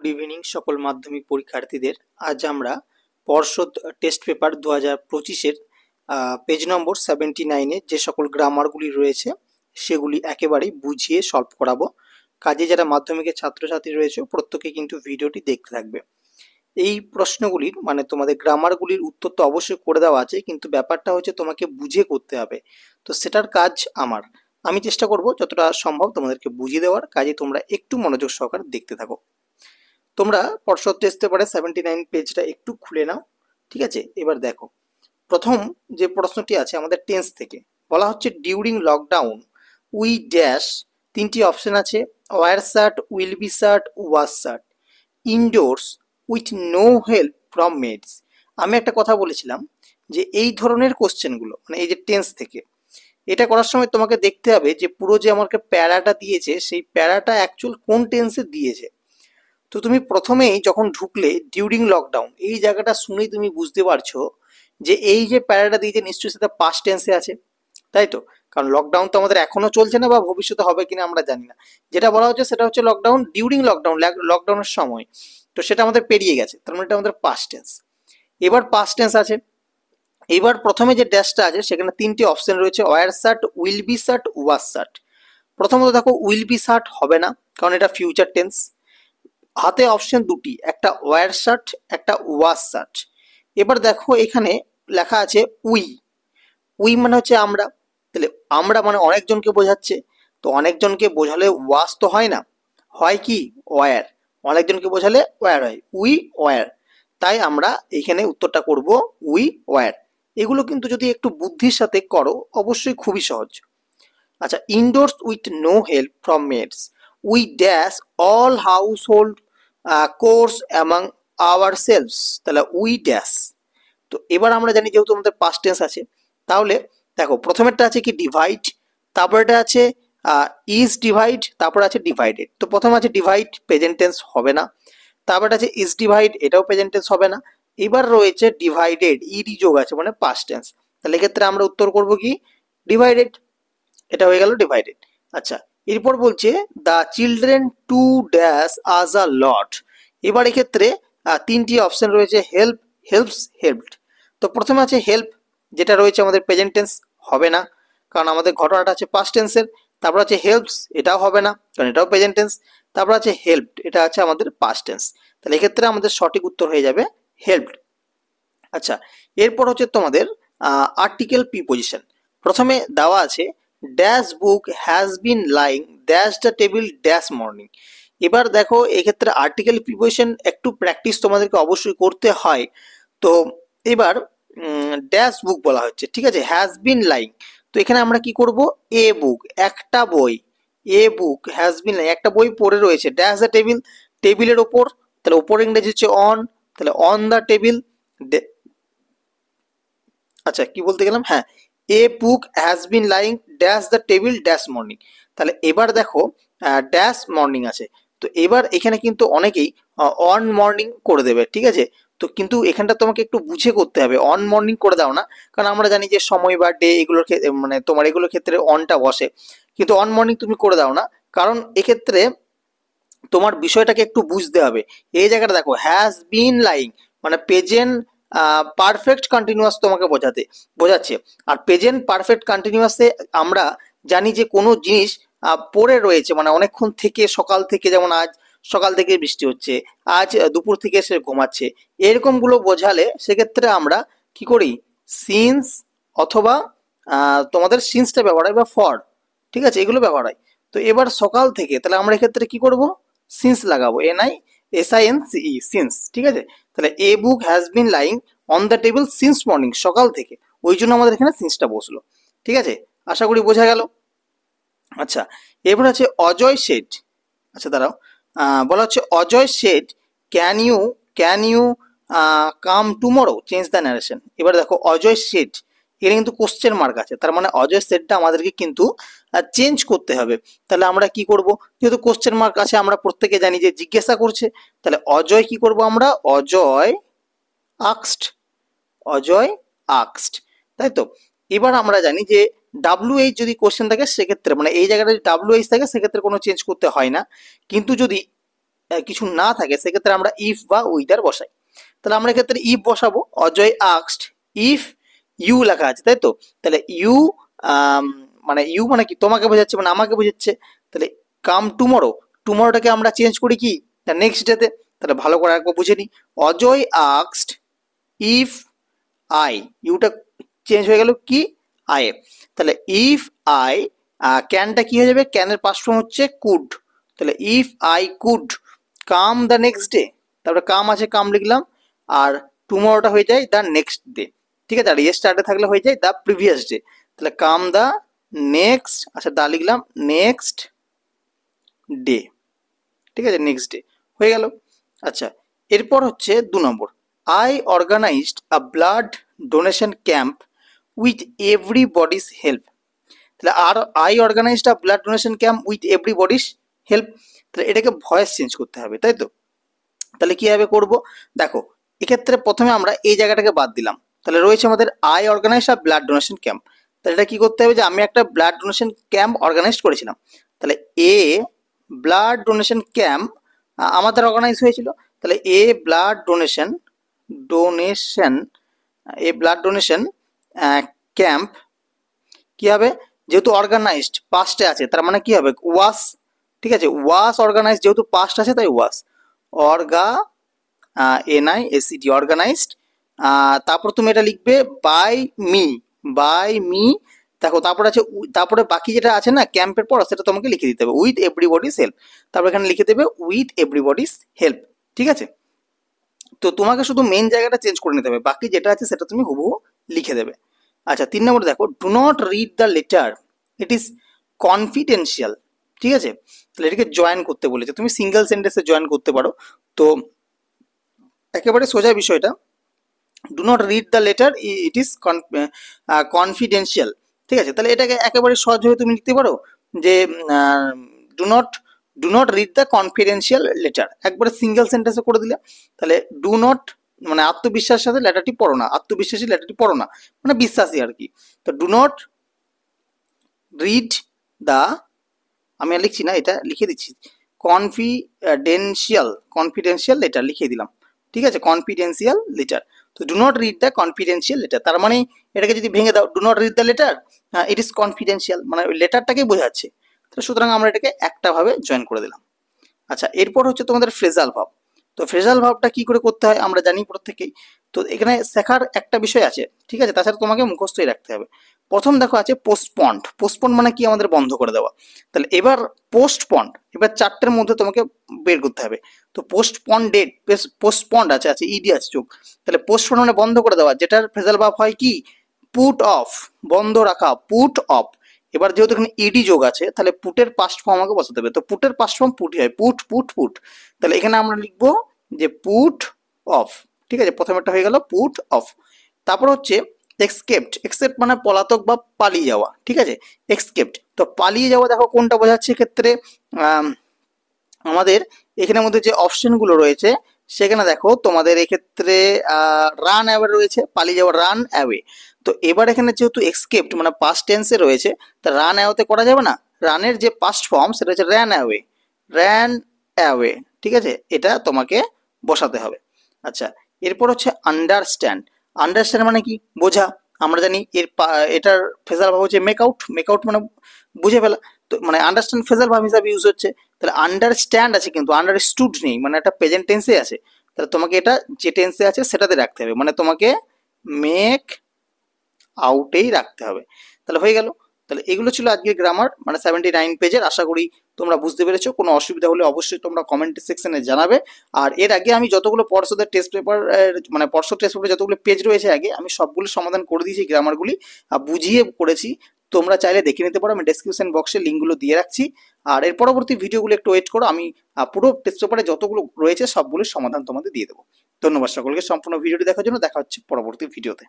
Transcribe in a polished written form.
Good evening সকল মাধ্যমিক পরীক্ষার্থীদের। আজ আমরা পর্ষদ টেস্ট পেপার 2025-এর পেজ নম্বর 79-এ যে সকল গ্রামারগুলি রয়েছে সেগুলি একেবারেই বুঝিয়ে সলভ করাবো। কাজে যারা মাধ্যমিকের ছাত্রছাত্রী রয়েছে প্রত্যেকে কিন্তু ভিডিওটি দেখতে থাকবে। এই প্রশ্নগুলির মানে তোমাদের গ্রামারগুলির উত্তর তো অবশ্যই করে দেওয়া আছে, কিন্তু ব্যাপারটা হচ্ছে তোমাকে বুঝে করতে হবে। তো সেটার কাজ আমি চেষ্টা করব যতটা সম্ভব তোমাদেরকে বুঝিয়ে দেওয়ার। কাজে তোমরা একটু মনোযোগ সহকারে দেখতে থাকো। তোমরা পর্ষদ টেস্ট পেপারে 79 পেজটা একটু খুলে নাও, ঠিক আছে? এবার দেখো, প্রথম যে প্রশ্নটি আছে আমাদের টেন্স থেকে বলা হচ্ছে ডিউরিং লকডাউন উই ড্যাশ, তিনটি অপশন আছে, were shut, will be shut, was shut, indoors with no help from maids. আমি একটা কথা বলেছিলাম যে এই ধরনের কোশ্চেনগুলো মানে এই যে টেন্স থেকে এটা করার সময় তোমাকে দেখতে হবে যে পুরো যে আমাকে প্যারাটা দিয়েছে সেই প্যারাটা অ্যাকচুয়াল কোন টেন্সে দিয়েছে। তো তুমি প্রথমেই যখন ঢুকলে ডিউরিং লকডাউন এই জায়গাটা শুনেই তুমি বুঝতে পারছো যে এই যে প্যারাটা দিয়েছে নিশ্চয়ই সেটা পাস্ট টেন্সে আছে, তাই তো? কারণ লকডাউন তো আমাদের এখনো চলছে না বা ভবিষ্যতে হবে কিনা আমরা জানি না। যেটা বলা হচ্ছে সেটা হচ্ছে লকডাউন, ডিউরিং লকডাউন, লকডাউনের সময়। তো সেটা আমাদের পেরিয়ে গেছে, তার মানে এটা আমাদের পাস্ট টেন্স। এবার পাস্ট টেন্স আছে। এবার প্রথমে যে ড্যাশটা আছে সেখানে তিনটি অপশন রয়েছে, were shut, will be shut, was shut. প্রথমত দেখো উইল বি শার্ট হবে না, কারণ এটা ফিউচার টেন্স। হাতে অপশন দুটি, একটা ওয়ার শার্ট, একটা ওয়াজ শার্ট। এবার দেখো এখানে লেখা আছে উই। উই মানে হচ্ছে আমরা, তাহলে আমরা মানে অনেকজনকে বোঝাচ্ছে। তো অনেকজনকে বোঝালে ওয়াজ তো হয় না, হয় কি ওয়ার। অনেকজনকে বোঝালে ওয়ার হয়, উই ওয়ার। তাই আমরা এইখানে উত্তরটা করব উই ওয়ার। এগুলো কিন্তু যদি একটু বুদ্ধির সাথে করো অবশ্যই খুবই সহজ। আচ্ছা, indoors with no help from maids we dash all household chores among ourselves, তাহলে উই ড্যাশ। তো এবার আমরা জানি যেহেতু আমাদের পাস্ট টেন্স আছে, তাহলে দেখো প্রথমেরটা আছে কি ডিভাইড, তারপরেটা আছে ইজ ডিভাইড, তারপর আছে ডিভাইডেড। তো প্রথম আছে ডিভাইড, প্রেজেন্ট টেন্স হবে না। তারপরে আছে ইজ ডিভাইড, এটাও প্রেজেন্ট টেন্স হবে না। এবার রয়েছে ডিভাইডেড, ইডি যোগ আছে মানে পাস্ট টেন্স। তাহলে এক্ষেত্রে আমরা উত্তর করব কি ডিভাইডেড। এটা হয়ে গেল ডিভাইডেড। আচ্ছা, এরপর বলছে দ্য চিলড্রেন টু ড্যাশ আজ আ লট। এবার এক্ষেত্রে তিনটি অপশন রয়েছে, হেল্প, হেল্পস, হেল্পড। তো প্রথমে আছে হেল্প, যেটা রয়েছে আমাদের প্রেজেন্ট টেন্স, হবে না কারণ আমাদের ঘটনাটা আছে পাস্ট টেন্সের। তারপর আছে হেল্পস, এটাও হবে না কারণ এটাও প্রেজেন্ট টেন্স। তারপর আছে হেল্পড, এটা আছে আমাদের পাস্ট টেন্স। তাহলে এক্ষেত্রে আমাদের সঠিক উত্তর হয়ে যাবে হেল্পড। আচ্ছা, এরপর হচ্ছে তোমাদের আর্টিকেল প্রিপোজিশন। প্রথমে দেওয়া আছে dash book has been lying dash the table dash morning. এবার দেখো এক্ষেত্রে আর্টিকেল প্রিপোজিশন একটু প্র্যাকটিস তোমাদেরকে অবশ্যই করতে হয়। তো এবার ড্যাশ বুক বলা হচ্ছে, ঠিক আছে, হ্যাজ বিন লাইং। তো এখানে আমরা কি করব, এ বুক একটা বই, এ বুক হ্যাজ বিন লাইং একটা বই পড়ে রয়েছে, ড্যাশ দ্য টেবিল টেবিলের ওপর, তাহলে ওপর ইংরেজি হচ্ছে অন, তাহলে অন দ্য টেবিল। আচ্ছা কি বলতে গেলাম, হ্যাঁ, a book has been lying dash the table dash morning. তাহলে এবার দেখো ড্যাশ মর্নিং আছে। তো এবার এখানে কিন্তু অনেকেই অন মর্নিং করে দেবে, ঠিক আছে? তো কিন্তু এখানটা তোমাকে একটু বুঝে করতে হবে, অন মর্নিং করে দাও না, কারণ আমরা জানি যে সময় বা ডে এগুলোর মানে তোমার এগুলোর ক্ষেত্রে অনটা বসে, কিন্তু অন মর্নিং তুমি করে দাও না, কারণ এক্ষেত্রে তোমার বিষয়টাকে একটু বুঝতে হবে। এই জায়গাটা দেখো হ্যাজ বিন লাইং মানে প্রেজেন্ট পারফেক্ট কন্টিনিউয়াস তোমাকে বোঝাচ্ছে। আর প্রেজেন্ট পারফেক্ট কন্টিনিউয়াসে আমরা জানি যে কোনো জিনিস পড়ে রয়েছে মানে অনেকক্ষণ থেকে, সকাল থেকে, যেমন আজ সকাল থেকে বৃষ্টি হচ্ছে, আজ দুপুর থেকে সে ঘুমাচ্ছে, এরকমগুলো বোঝালে সেক্ষেত্রে আমরা কি করি, সিন্স অথবা তোমাদের সিন্সটা ব্যবহার হয় বা ফর, ঠিক আছে, এগুলো ব্যবহার হয়। তো এবার সকাল থেকে, তাহলে আমরা এক্ষেত্রে কি করব, সিন্স লাগাবো, NISINCE সিন্স, ঠিক আছে? তাহলে a book has been lying on the table since morning, সকাল থেকে, ওই জন্য আমাদের এখানে সিন্সটা বসলো, ঠিক আছে? আশা করি বোঝা গেল। আচ্ছা, এবার আছে অজয় শেড। আচ্ছা দাঁড়াও, বলা হচ্ছে Ajay said can you come tomorrow, change the narration. এবার দেখো অজয় শেড, এখানে কিন্তু কোশ্চেন মার্ক আছে, তার মানে অজয় সেটটা আমাদেরকে কিন্তু চেঞ্জ করতে হবে। তাহলে আমরা কি করব, যেহেতু কোশ্চেন মার্ক আছে আমরা প্রত্যেকে জানি যে জিজ্ঞাসা করছে, তাহলে অজয় কি করব আমরা, অজয় আক্সড, অজয় আক্সড, তাই তো? এবার আমরা জানি যে WH যদি কোশ্চেন থাকে সেক্ষেত্রে মানে এই জায়গাটা যদি WH থাকে সেক্ষেত্রে কোনো চেঞ্জ করতে হয় না, কিন্তু যদি কিছু না থাকে সেক্ষেত্রে আমরা ইফ বা উইদার বসাই। তাহলে আমরা এক্ষেত্রে ইফ বসাবো। অজয় আস্কড ইফ ইউ লেখা আছে, তাই তো? তাহলে ইউ মানে ইউ মানে কি তোমাকে বোঝাচ্ছে, মানে আমাকে বোঝাচ্ছে। তাহলে কাম টুমরো, টুমরোটাকে আমরা চেঞ্জ করি কি নেক্সট ডেতে। তাহলে ভালো করে একবার বুঝে নিই। অজয় আস্কড ইফ আই, ইউটা চেঞ্জ হয়ে গেল কি আই এ। তাহলে ইফ আই, ক্যানটা কি হয়ে যাবে, ক্যানের পাস্ট ফর্ম হচ্ছে কুড। তাহলে if I could come the next day, তারপরে কাম আছে কাম লিখলাম, আর টুমরোটা হয়ে যায় দ্য নেক্সট ডে, ঠিক আছে। আর ইয়েস্টারডে থাকলে হয়ে যায় দ্য প্রিভিয়াস ডে। তাহলে কাম দ্য নেক্সট, আচ্ছা দা লিখলাম, নেক্সট ডে, ঠিক আছে, নেক্সট ডে হয়ে গেল। আচ্ছা, এরপর হচ্ছে 2 number, I organized a blood donation camp with everybody's help. তাহলে আর I organized a blood donation camp with everybody's help, তাহলে এটাকে ভয়েস চেঞ্জ করতে হবে, তাই তো? তাহলে কিভাবে করব দেখো, এক্ষেত্রে প্রথমে আমরা এই জায়গাটাকে বাদ দিলাম। তাহলে রয়েছে আমাদের I organise a blood donation camp. তাহলে এটা কি করতে হবে, যে আমি একটা ব্লাড ডোনেশন ক্যাম্প অর্গানাইজ করেছিলাম। তাহলে এ ব্লাড ডোনেশন ক্যাম্প আমাদের অর্গানাইজ হয়েছিল। তাহলে এ ব্লাড ডোনেশন ডোনেশন এ ব্লাড ডোনেশন ক্যাম্প কি হবে, যেহেতু অর্গানাইজড পাস্টে আছে তার মানে কি হবে ওয়াস, ঠিক আছে। ওয়াস অর্গানাইজড যেহেতু পাস্ট আছে তাই ওয়াস, অর্গা NISED অর্গানাইজড। তারপর তুমি এটা লিখবে বাই মি, বাই মি। দেখো তারপর আছে, তারপরে বাকি যেটা আছে না ক্যাম্পের পর সেটা তোমাকে লিখে দিতে হবে উইথ এভরিবডিস হেল্প। তারপর এখানে লিখে দেবে উইথ এভরিবডিস হেল্প, ঠিক আছে। তো তোমাকে শুধু মেন জায়গাটা চেঞ্জ করে নিতে হবে, বাকি যেটা আছে সেটা তুমি হুবহু লিখে দেবে। আচ্ছা, 3 নম্বর দেখো, do not read the letter, it is confidential, ঠিক আছে। তাহলে এটাকে জয়েন করতে বলেছে, তুমি সিঙ্গেল সেন্টেন্সে জয়েন করতে পারো। তো একেবারে সোজা বিষয়টা, do not read the letter it is confidential, ঠিক আছে। তাহলে এটাকে একেবারে সহজভাবে তুমি লিখতে পারো যে do not do not read the confidential letter, একবারে সিঙ্গেল সেন্টেন্সে করে দিলে। তাহলে ডু নট মানে আত্মবিশ্বাসের সাথে লেটারটি পড়ো না, আত্মবিশ্বাসী লেটারটি পড়ো না, মানে বিশ্বাসী আর কি। তো ডু নট রিড দ্য, আমি আর লিখছি না, এটা লিখে দিচ্ছি, কনফিডেন্সিয়াল লেটার লিখে দিলাম, ঠিক আছে, কনফিডেন্সিয়াল লেটার। তো do not read the confidential letter, তার মানে এটাকে যদি ভেঙে দাও, do not read the letter it is confidential, মানে ওই লেটারটাকেই বোঝাচ্ছে। তো সুতরাং আমরা এটাকে একটা ভাবে জয়েন করে দিলাম। আচ্ছা, এরপর হচ্ছে তোমাদের ফ্রেজাল ভাব। তো ফ্রেজাল ভাবটা কি করে করতে হয় আমরা জানি প্রত্যেকেই। তো এখানে শেখার একটা বিষয় আছে, ঠিক আছে, তাছাড়া তোমাকে মুখস্থই রাখতে হবে। প্রথম দেখো আছে পোস্টপন্ড, পোস্টপন্ড মানে কি আমাদের বন্ধ করে দেওয়া। তাহলে এবার পোস্টপন্ড, এবার 4টের মধ্যে তোমাকে বের করতে হবে। তো পোস্টপন্ডেড, পোস্টপন্ড আছে, আছে ইডি আছে যোগ। তাহলে পোস্টপন্ড মানে বন্ধ করে দেওয়া, যেটার ফ্রেজাল ভাব হয় কি পুট অফ, বন্ধ রাখা, পুট অফ। এবার যেহেতু এখানে ইডি যোগ আছে তাহলে পুটের পাস্ট ফর্ম আমাকে বসাতে হবে। তো পুটের পাস্ট ফর্ম পুটই হয়, পুট পুট পুট। তাহলে এখানে আমরা লিখবো যে পুট অফ, ঠিক আছে, প্রথমেরটা হয়ে গেল পুট অফ। তারপর হচ্ছে এক্সকেপ্ট, এক্সেপ্ট মানে পলাতক বা পালিয়ে যাওয়া, ঠিক আছে, এক্সকেপ্ট। তো পালিয়ে যাওয়া দেখো কোনটা বোঝাচ্ছে ক্ষেত্রে, আমাদের এখানের মধ্যে যে অপশনগুলো রয়েছে সেখানে দেখো তোমাদের এক্ষেত্রে রান অ্যাওয়ে রয়েছে, পালিয়ে যাওয়া, রান অ্যাওয়ে। তো এবার এখানে যেহেতু এক্সকেপ্ট মানে পাস্ট টেন্সে রয়েছে, তা রান অ্যাওয়েতে করা যাবে না, রানের যে পাস্ট ফর্ম সেটা হচ্ছে র্যান অ্যাওয়ে, র্যান অ্যাওয়ে, ঠিক আছে, এটা তোমাকে বসাতে হবে। আচ্ছা, এরপর হচ্ছে আন্ডারস্ট্যান্ড, আন্ডারস্ট্যান্ড মানে কি বোঝা, আমরা জানি এটার ফেজাল ভাব হচ্ছে মেক আউট, মেক আউট মানে বুঝে ফেলা। তো মানে আন্ডারস্ট্যান্ড ফেজাল ভাব হিসাবে ইউজ হচ্ছে। তাহলে আন্ডারস্ট্যান্ড আছে কিন্তু আন্ডারস্টুড নেই, মানে একটা প্রেজেন্ট টেন্সে আছে। তাহলে তোমাকে এটা যে টেন্সে আছে সেটাতে রাখতে হবে, মানে তোমাকে মেক আউটেই রাখতে হবে। তাহলে হয়ে গেল। তাহলে এগুলো ছিল আজকের গ্রামার, মানে 79 পেজের। আশা করি তোমরা বুঝতে পেরেছো। কোনো অসুবিধা হলে অবশ্যই তোমরা কমেন্ট সেকশনে জানাবে। আর এর আগে আমি যতগুলো পর্ষদের টেস্ট পেপার, মানে পর্ষদ টেস্ট পেপারে যতগুলো পেজ রয়েছে আগে আমি সবগুলো সমাধান করে দিয়েছি, গ্রামারগুলি বুঝিয়ে করেছি। তোমরা চাইলে দেখে নিতে পারো, আমি ডেসক্রিপশন বক্সে লিঙ্কগুলো দিয়ে রাখছি। আর এর পরবর্তী ভিডিওগুলো একটু ওয়েট করো, আমি পুরো টেস্ট পেপারে যতগুলো রয়েছে সবগুলোর সমাধান তোমাদের দিয়ে দেবো। ধন্যবাদ সকলকে সম্পূর্ণ ভিডিওটি দেখার জন্য। দেখা হচ্ছে পরবর্তী ভিডিওতে।